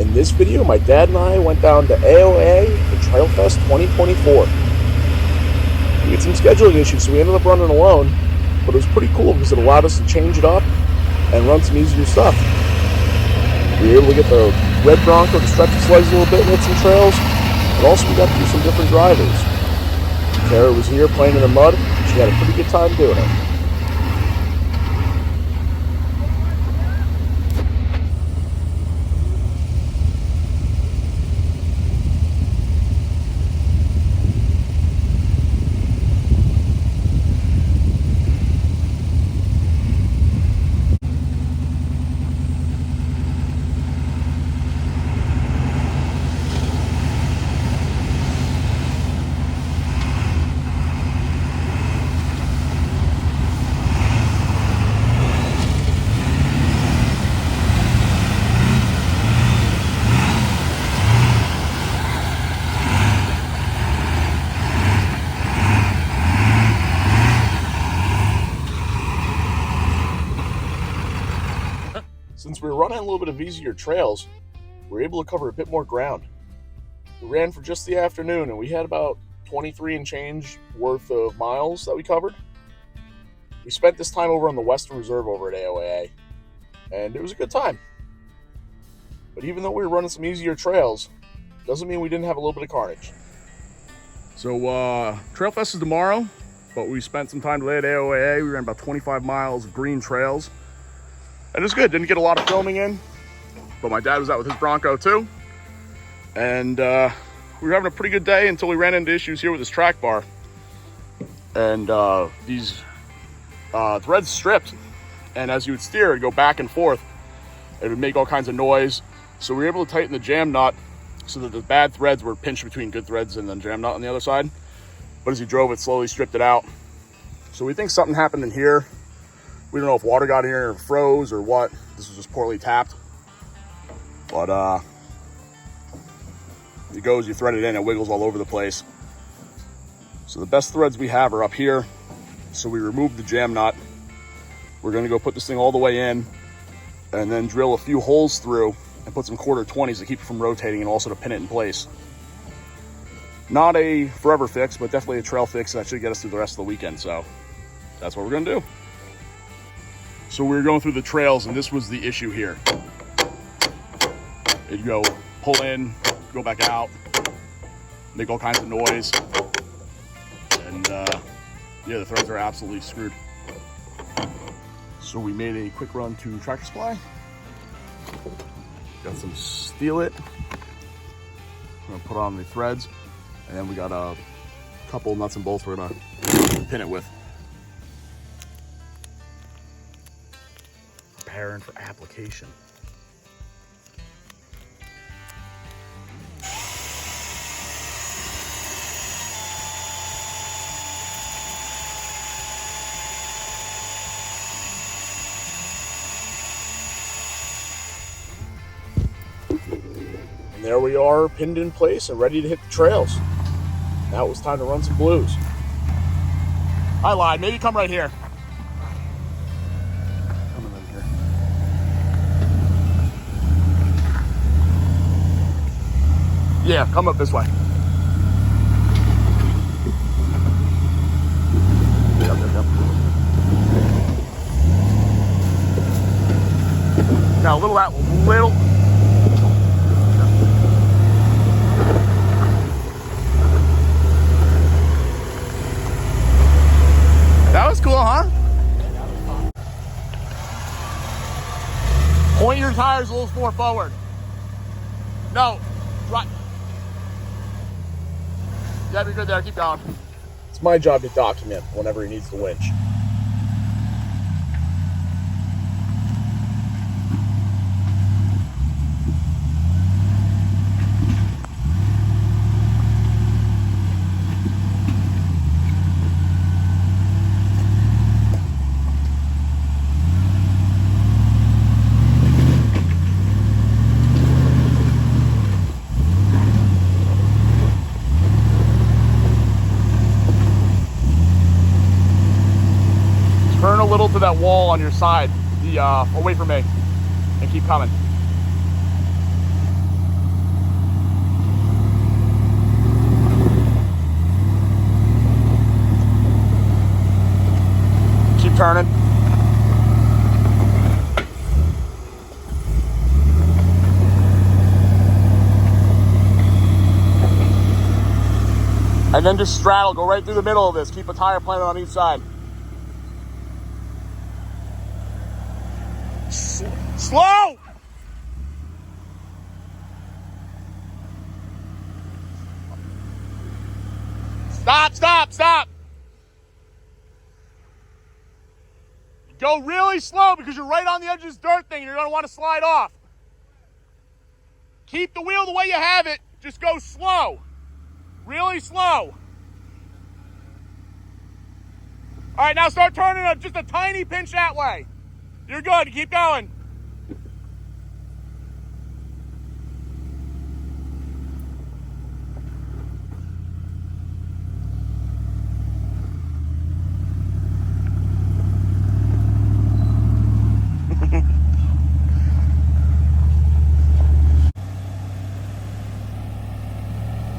In this video, my dad and I went down to AOAA for Trailfest 2024. We had some scheduling issues, so we ended up running alone, but it was pretty cool because it allowed us to change it up and run some easier stuff. We were able to get the red Bronco to stretch its legs a little bit and hit some trails, but also we got to do some different drivers. Kara was here playing in the mud. She had a pretty good time doing it. Since we were running a little bit of easier trails, we were able to cover a bit more ground. We ran for just the afternoon and we had about 23 and change worth of miles that we covered. We spent this time over on the Western Reserve over at AOAA, and it was a good time. But even though we were running some easier trails, doesn't mean we didn't have a little bit of carnage. So Trailfest is tomorrow, but we spent some time today at AOAA. We ran about 25 miles of green trails. And it was good. Didn't get a lot of filming in, but my dad was out with his Bronco too. And we were having a pretty good day until we ran into issues here with this track bar. And these threads stripped. And as you would steer, it'd go back and forth. It would make all kinds of noise. So we were able to tighten the jam nut so that the bad threads were pinched between good threads and the jam nut on the other side. But as he drove, it slowly stripped it out. So we think something happened in here. We don't know if water got in here or froze or what. This was just poorly tapped. But it goes, you thread it in, it wiggles all over the place. So the best threads we have are up here. So we removed the jam nut. We're gonna go put this thing all the way in and then drill a few holes through and put some 1/4-20s to keep it from rotating and also to pin it in place. Not a forever fix, but definitely a trail fix that should get us through the rest of the weekend. So that's what we're gonna do. So we were going through the trails and this was the issue here. It'd go pull in, go back out, make all kinds of noise. And yeah, the threads are absolutely screwed. So we made a quick run to Tractor Supply. Got some Steel-It. I'm gonna put on the threads. And then we got a couple nuts and bolts we're gonna pin it with. Preparing for application. And there we are, pinned in place and ready to hit the trails. Now it was time to run some blues. I lied, maybe come right here. Yeah, come up this way. Yep. Now a little that, little. That was cool, huh? Point your tires a little more forward. No, right. Yeah, you're good there. Keep going. It's my job to document whenever he needs the winch. Turn a little to that wall on your side, away from me, and keep coming. turning. And then just straddle, go right through the middle of this. Keep a tire planted on each side. Slow! Stop, stop, stop! Go really slow because you're right on the edge of this dirt thing and you're gonna want to slide off. Keep the wheel the way you have it, just go slow. Really slow. All right, now start turning up just a tiny pinch that way. You're good, keep going.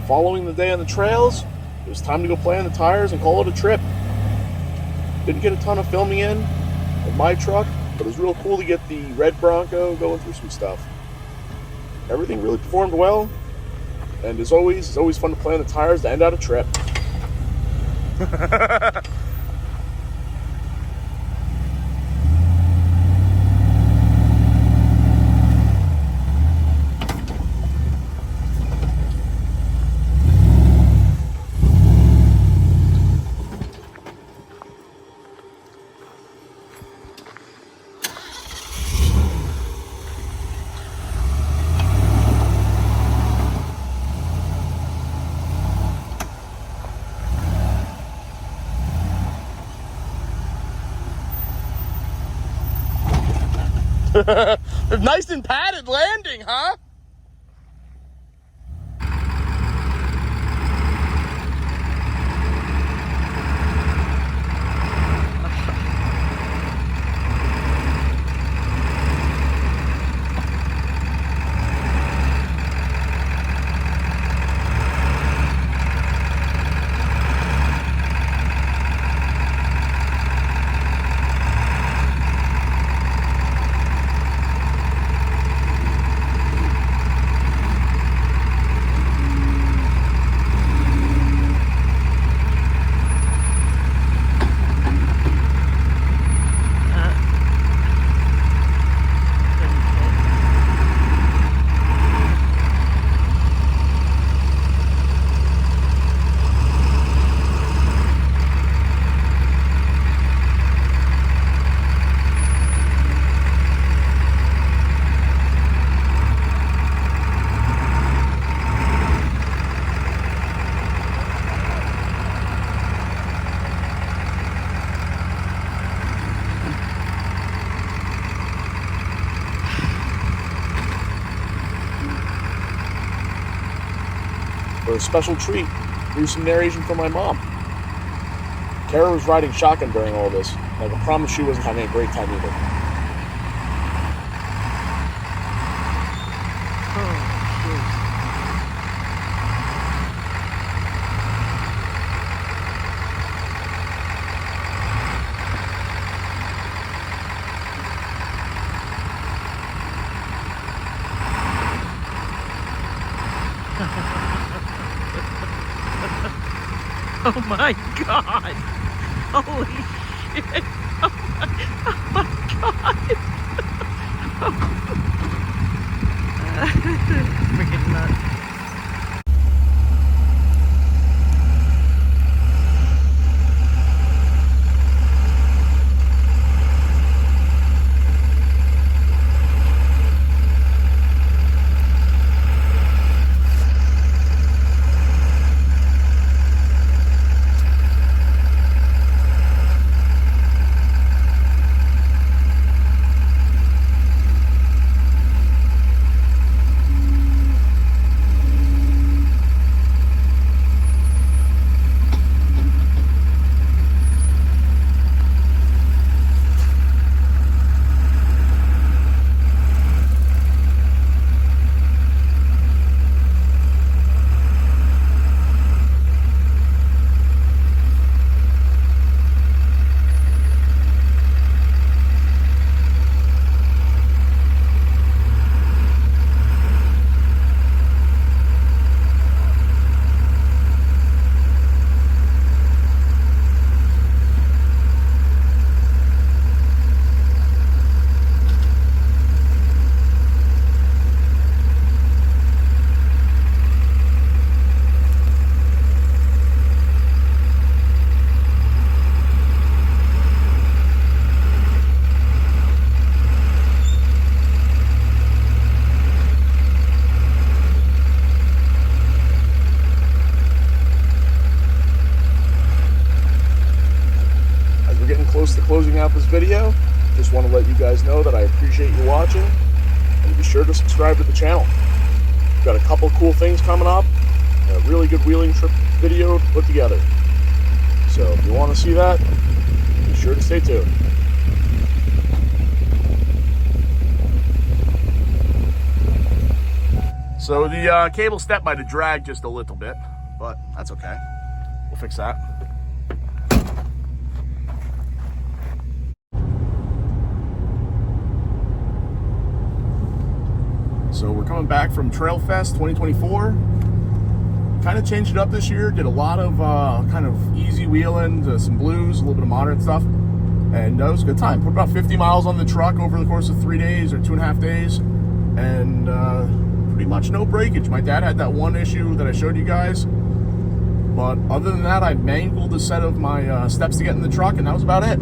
Following the day on the trails, it was time to go play on the tires and call it a trip. Didn't get a ton of filming in with my truck, but it was real cool to get the red Bronco going through some stuff. Everything really performed well, and as always, it's always fun to play on the tires to end out a trip. Nice and padded landing, huh? For a special treat, here's some narration from my mom. Kara was riding shotgun during all this, and I can promise she wasn't having a great time either. Oh my God! Holy shit! Oh my God! Freaking nuts. video. Just want to let you guys know that I appreciate you watching, and be sure to subscribe to the channel. We've got a couple cool things coming up, and a really good wheeling trip video to put together. So if you want to see that, be sure to stay tuned. So the cable step might have dragged just a little bit, but that's okay. We'll fix that. So we're coming back from Trailfest 2024. Kind of changed it up this year. Did a lot of kind of easy wheeling, some blues, a little bit of moderate stuff. And it was a good time. Put about 50 miles on the truck over the course of 3 days or 2.5 days. And pretty much no breakage. My dad had that one issue that I showed you guys. But other than that, I mangled a set of my steps to get in the truck, and that was about it.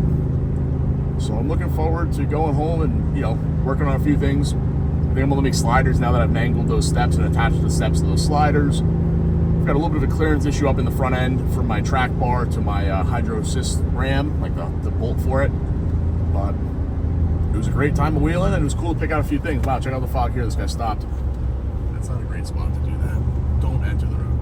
So I'm looking forward to going home and, you know, working on a few things. I think I'm able to make sliders now that I've mangled those steps and attached the steps to those sliders. I've got a little bit of a clearance issue up in the front end from my track bar to my hydro assist ram, like the bolt for it. But it was a great time of wheeling, and it was cool to pick out a few things. Wow, check out the fog here. This guy stopped. That's not a great spot to do that. Don't enter the road.